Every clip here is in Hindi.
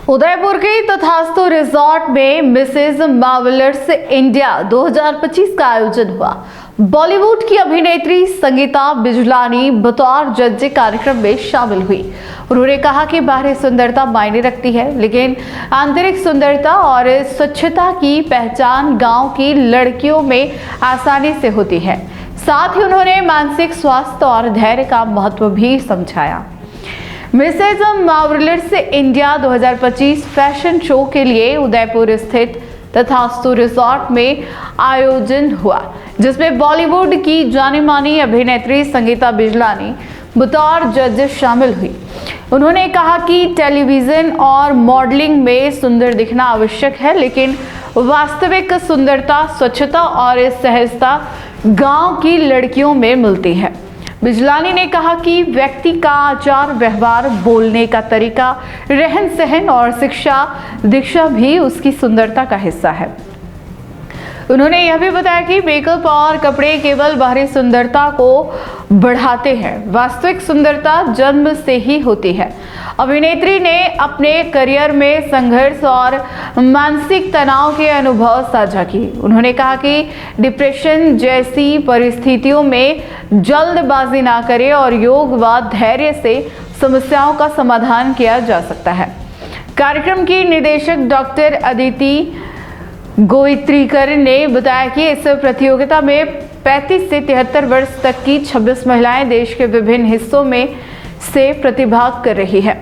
उदयपुर के तथास्तु रिजॉर्ट में मिसेज मार्वेलस इंडिया 2025 का आयोजन हुआ। बॉलीवुड की अभिनेत्री संगीता बिजलानी बतौर जज कार्यक्रम में शामिल हुई। उन्होंने कहा कि बाहरी सुंदरता मायने रखती है, लेकिन आंतरिक सुंदरता और स्वच्छता की पहचान गांव की लड़कियों में आसानी से होती है। साथ ही उन्होंने मानसिक स्वास्थ्य और धैर्य का महत्व भी समझाया। Mrs marvellous India 2025 fashion show के लिए उदयपुर स्थित तथास्तु रिजॉर्ट में आयोजन हुआ, जिसमें बॉलीवुड की जानी मानी अभिनेत्री संगीता बिजलानी बतौर जज शामिल हुई। उन्होंने कहा कि टेलीविजन और मॉडलिंग में सुंदर दिखना आवश्यक है, लेकिन वास्तविक सुंदरता, स्वच्छता और सहजता गांव की लड़कियों में मिलती है। बिजलानी ने कहा कि व्यक्ति का आचार व्यवहार, बोलने का तरीका, रहन सहन और शिक्षा दीक्षा भी उसकी सुंदरता का हिस्सा है। उन्होंने यह भी बताया कि मेकअप और कपड़े केवल बाहरी सुंदरता को बढ़ाते हैं, वास्तविक सुंदरता जन्म से ही होती है। अभिनेत्री ने अपने करियर में संघर्ष और मानसिक तनाव के अनुभव साझा किए। उन्होंने कहा कि डिप्रेशन जैसी परिस्थितियों में जल्दबाजी ना करें और योग व धैर्य से समस्याओं का समाधान किया जा सकता है। कार्यक्रम की निदेशक डॉक्टर अदिति गोयत्रीकर ने बताया कि इस प्रतियोगिता में 35 से 73 वर्ष तक की 26 महिलाएं देश के विभिन्न हिस्सों में से प्रतिभाग कर रही है।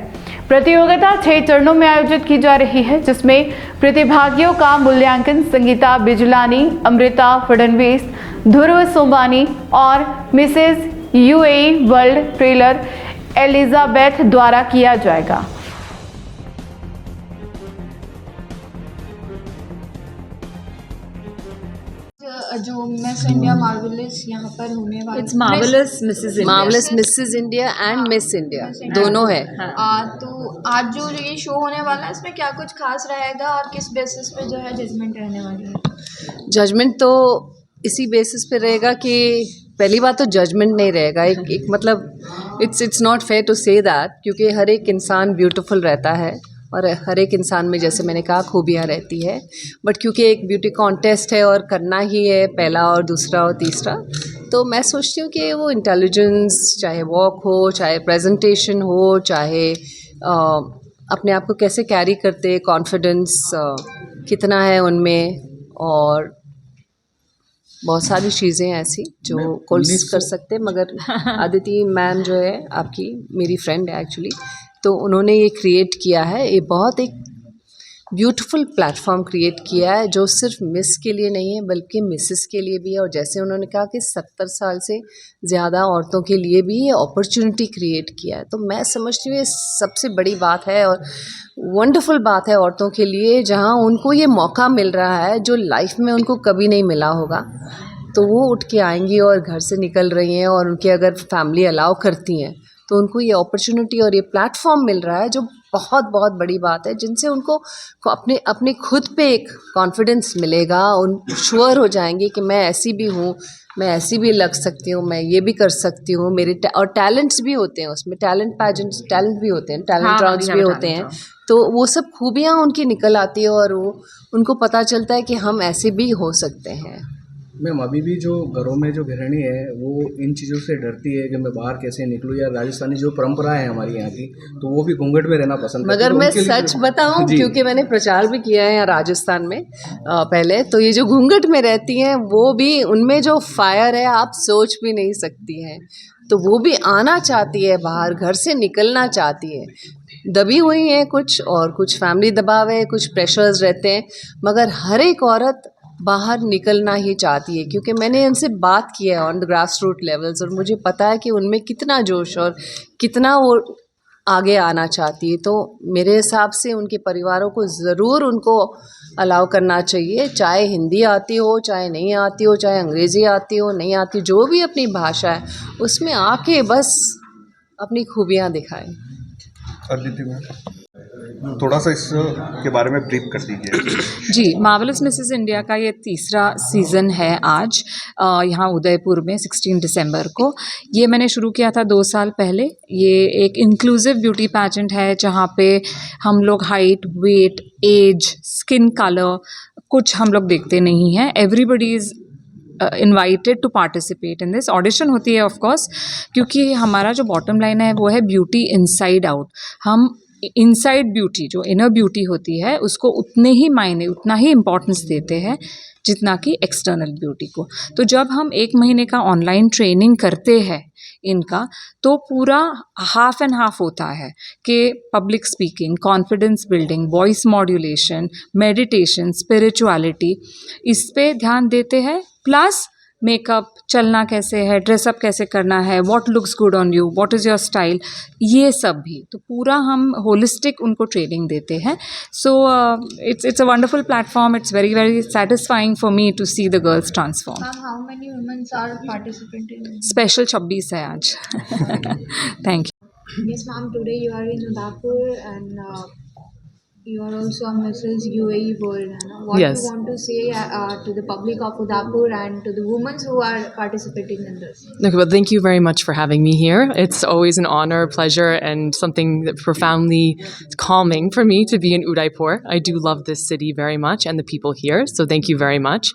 प्रतियोगिता 6 चरणों में आयोजित की जा रही है, जिसमें प्रतिभागियों का मूल्यांकन संगीता बिजलानी, अमृता फडणवीस, ध्रुव सोमानी और Mrs UAE world trailer Elizabeth द्वारा किया जाएगा। जो मिस इंडिया मार्वेलस यहाँ पर होने वाला it's marvellous Mrs India and miss India दोनों है। तो आज जो ये शो होने वाला है, इसमें क्या कुछ खास रहेगा और किस बेसिस पे जो है जजमेंट रहने वाली है? जजमेंट तो इसी बेसिस पे रहेगा कि पहली बात तो जजमेंट नहीं रहेगा, एक मतलब it's not fair to say that, क्योंकि हर एक इंसान ब्यूटीफुल रहता है और हर एक इंसान में, जैसे मैंने कहा, खूबियाँ रहती है। बट क्योंकि एक ब्यूटी कॉन्टेस्ट है और करना ही है पहला और दूसरा और तीसरा, तो मैं सोचती हूँ कि वो इंटेलिजेंस, चाहे वॉक हो, चाहे प्रेजेंटेशन हो, चाहे अपने आप को कैसे कैरी करते, कॉन्फिडेंस कितना है उनमें, और बहुत सारी चीज़ें ऐसी जो कोर्स कर सकते हैं। मगर अदिति मैम जो है आपकी, मेरी फ्रेंड है एक्चुअली, तो उन्होंने ये क्रिएट किया है, ये बहुत एक ब्यूटीफुल प्लेटफॉर्म क्रिएट किया है, जो सिर्फ मिस के लिए नहीं है बल्कि मिसेस के लिए भी है। और जैसे उन्होंने कहा कि 70 साल से ज़्यादा औरतों के लिए भी ये अपॉर्चुनिटी क्रिएट किया है, तो मैं समझती हूँ ये सबसे बड़ी बात है और वंडरफुल बात है औरतों के लिए, जहाँ उनको ये मौका मिल रहा है जो लाइफ में उनको कभी नहीं मिला होगा। तो वो उठ के आएंगी और घर से निकल रही हैं, और उनकी अगर फैमिली अलाउ करती हैं तो उनको ये अपॉर्चुनिटी और ये प्लेटफॉर्म मिल रहा है, जो बहुत बहुत बड़ी बात है, जिनसे उनको अपने खुद पे एक कॉन्फिडेंस मिलेगा। उन श्योर हो जाएंगे कि मैं ऐसी भी हूँ, मैं ऐसी भी लग सकती हूँ, मैं ये भी कर सकती हूँ। मेरे और टैलेंट्स भी होते हैं उसमें, टैलेंट भी होते हैं, टैलेंट राउंड्स भी होते हैं, तो वो सब खूबियाँ उनकी निकल आती है और वो उनको पता चलता है कि हम ऐसे भी हो सकते हैं। मैम, अभी भी जो घरों में जो गृहिणी है वो इन चीज़ों से डरती है कि मैं बाहर कैसे निकलूँ, या राजस्थानी जो परंपरा है हमारी यहाँ की, तो वो भी घूंघट में रहना पसंद करती है। मगर मैं सच बताऊं, क्योंकि मैंने प्रचार भी किया है यहाँ राजस्थान में पहले, तो ये जो घूंघट में रहती हैं वो भी, उनमें जो फायर है आप सोच भी नहीं सकती हैं। तो वो भी आना चाहती है बाहर, घर से निकलना चाहती है। दबी हुई हैं कुछ, और कुछ फैमिली दबाव है, कुछ प्रेशर्स रहते हैं, मगर हर एक औरत बाहर निकलना ही चाहती है। क्योंकि मैंने उनसे बात की है on the grass root levels, और मुझे पता है कि उनमें कितना जोश और कितना वो आगे आना चाहती है। तो मेरे हिसाब से उनके परिवारों को ज़रूर उनको अलाउ करना चाहिए, चाहे हिंदी आती हो, चाहे नहीं आती हो, चाहे अंग्रेज़ी आती हो, नहीं आती, जो भी अपनी भाषा है उसमें आके बस अपनी खूबियाँ दिखाएं। अदिति मैम, थोड़ा सा इसके बारे में ब्रीफ कर दीजिए। जी, मार्वलस मिसेस इंडिया का ये तीसरा सीज़न है आज यहाँ उदयपुर में 16 दिसंबर को। ये मैंने शुरू किया था 2 साल पहले। ये एक इंक्लूसिव ब्यूटी पैजेंट है जहाँ पे हम लोग height, weight, age, skin colour कुछ हम लोग देखते नहीं हैं। Everybody is invited to participate in this. Audition होती है ऑफ कोर्स, क्योंकि हमारा जो बॉटम लाइन है वो है ब्यूटी इनसाइड आउट। हम इनसाइड ब्यूटी, जो इनर ब्यूटी होती है, उसको उतने ही मायने, उतना ही इम्पोर्टेंस देते हैं जितना कि एक्सटर्नल ब्यूटी को। तो जब हम 1 महीने का ऑनलाइन ट्रेनिंग करते हैं इनका, तो पूरा हाफ एंड हाफ होता है कि public speaking, confidence building, voice modulation, meditation, spirituality, इस पे ध्यान देते हैं। प्लस मेकअप, चलना कैसे है, ड्रेसअप कैसे करना है, what looks good on you, what is your style, ये सब भी। तो पूरा हम होलिस्टिक उनको ट्रेनिंग देते हैं। So it's a wonderful platform. It's very very satisfying for me to see the girls transform. Ma'am, how many women are participating in? Special 26 है आज। Thank you. Yes, ma'am. Today you are in Udaipur and you are also a Mrs. UAE World. है ना? What Yes. you want to say to the public of Udaipur and to the women who are participating in this? Okay, well, thank you very much for having me here. It's always an honor, pleasure, and something that profoundly calming for me to be in Udaipur. I do love this city very much and the people here, so thank you very much.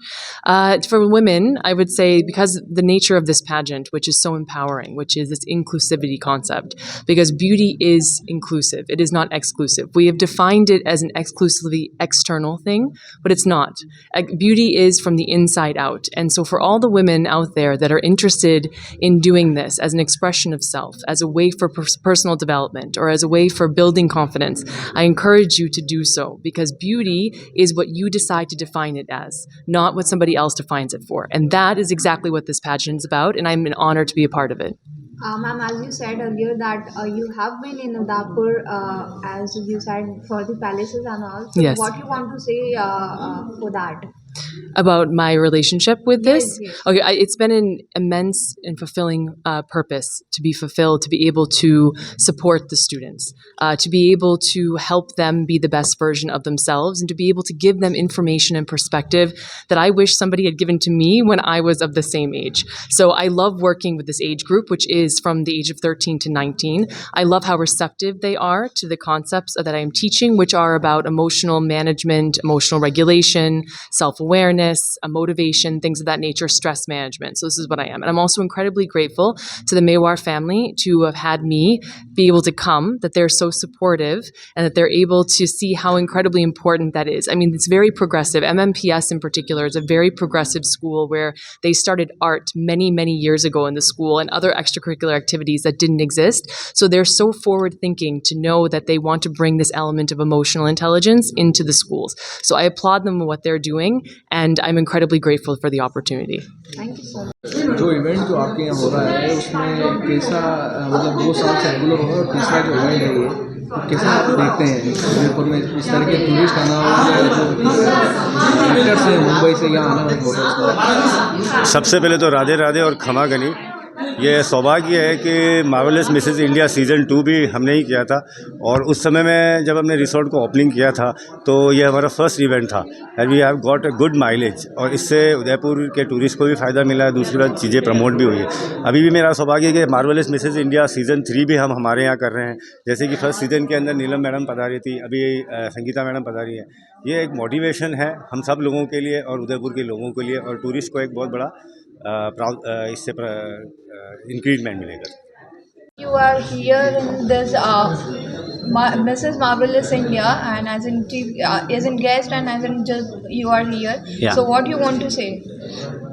For women, I would say, because the nature of this pageant, which is so empowering, which is this inclusivity concept, because beauty is inclusive, it is not exclusive. We have defined it as an exclusively external thing, but it's not. Beauty is from the inside out. And so for all the women out there that are interested in doing this as an expression of self, as a way for personal development, or as a way for building confidence, I encourage you to do so, because beauty is what you decide to define it as, not what somebody else defines it for. And that is exactly what this pageant is about, and I'm an honor to be a part of it. Ma'am, as you said earlier that you have been in Udaipur, as you said, for the palaces and all. So Yes. what you want to say for that? About my relationship with this? Yes, yes. Okay, it's been an immense and fulfilling purpose to be fulfilled, to be able to support the students, to be able to help them be the best version of themselves, and to be able to give them information and perspective that I wish somebody had given to me when I was of the same age. So I love working with this age group, which is from the age of 13 to 19. I love how receptive they are to the concepts that I am teaching, which are about emotional management, emotional regulation, self-awareness, motivation, things of that nature, stress management. So this is what I am. And I'm also incredibly grateful to the Mewar family to have had me be able to come, that they're so supportive and that they're able to see how incredibly important that is. I mean, it's very progressive. MMPS in particular is a very progressive school where they started art many, many years ago in the school and other extracurricular activities that didn't exist. So they're so forward thinking to know that they want to bring this element of emotional intelligence into the schools. So I applaud them for what they're doing, and I'm incredibly grateful for the opportunity. Thank you so much. जो इवेंट जो आपके यहाँ हो रहा है उसमें कैसा, मतलब 2 साल से रेगुलर हो रहा है और तीसरा जो इवेंट है ये, तो कैसा आप देखते हैं उदयपुर में इस तरह के टूरिस्ट आना और जो एक्टर्स हैं मुंबई से यहाँ आना होटल्स? सबसे पहले तो राधे राधे और खमा गनी। ये सौभाग्य है कि मार्वलस मिसेस इंडिया सीज़न 2 भी हमने ही किया था, और उस समय में जब हमने रिसोर्ट को ओपनिंग किया था तो ये हमारा फर्स्ट इवेंट था, and we have got a good mileage, और इससे उदयपुर के टूरिस्ट को भी फ़ायदा मिला है। दूसरी बात, चीज़ें प्रमोट भी हुई है। अभी भी मेरा सौभाग्य है कि मार्वलस मिसेस इंडिया सीज़न 3 भी हम हमारे यहाँ कर रहे हैं। जैसे कि फर्स्ट सीज़न के अंदर नीलम मैडम पधारी थी, अभी संगीता मैडम पधारी है। ये एक मोटिवेशन है हम सब लोगों के लिए और उदयपुर के लोगों के लिए, और टूरिस्ट को एक बहुत बड़ा इससे इंक्रीजमेंट मिलेगा। You are here in this Mrs. Marvelous India, and as in guest and as in just you are here. Yeah. So what you want to say?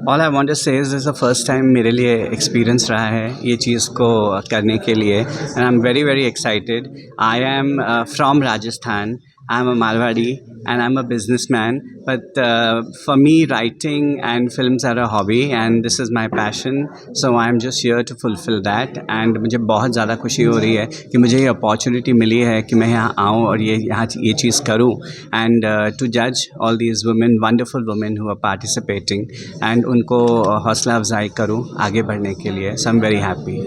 All I want to say is this is the first time मेरे लिए एक्सपीरियंस रहा है ये चीज़ को करने के लिए, and I'm very very excited. I am from Rajasthan. I'm a Malwadi and I'm a businessman, but for me writing and films are a hobby and this is my passion, so I'm just here to fulfill that. And मुझे बहुत ज़्यादा खुशी हो रही है कि मुझे ये अपॉर्चुनिटी मिली है कि मैं यहाँ आऊँ और ये चीज़ करूँ, and to judge all these women, wonderful women who are participating, and उनको हौसला अफजाई करूँ आगे बढ़ने के लिए. So I'm very happy.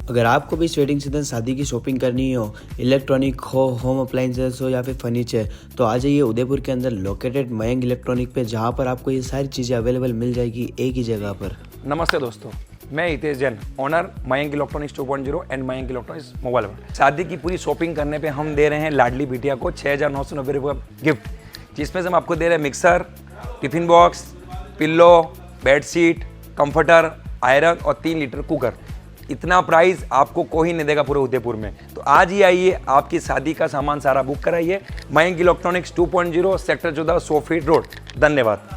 अगर आपको भी इस वेडिंग सीजन शादी की शॉपिंग करनी हो, इलेक्ट्रॉनिक हो, होम अप्लाइंसेस हो या फिर फर्नीचर, तो आ जाइए उदयपुर के अंदर लोकेटेड मयंक इलेक्ट्रॉनिक पे, जहाँ पर आपको ये सारी चीज़ें अवेलेबल मिल जाएगी एक ही जगह पर। नमस्ते दोस्तों, मैं Hitesh Jain, owner Mayank electronics 2.0 and Mayank electronics mobile world. शादी की पूरी शॉपिंग करने पे हम दे रहे हैं लाडली बिटिया को 6,990 रुपये गिफ्ट, जिसमें से हम आपको दे रहे हैं mixer, tiffin box, pillow, bedsheet, comforter, iron और 3 लीटर कुकर। इतना प्राइस आपको कोई नहीं देगा पूरे उदयपुर में। तो आज ही आइए, आपकी शादी का सामान सारा बुक कराइए। Mayank electronics 2.0 sector 14 100 feet road. धन्यवाद।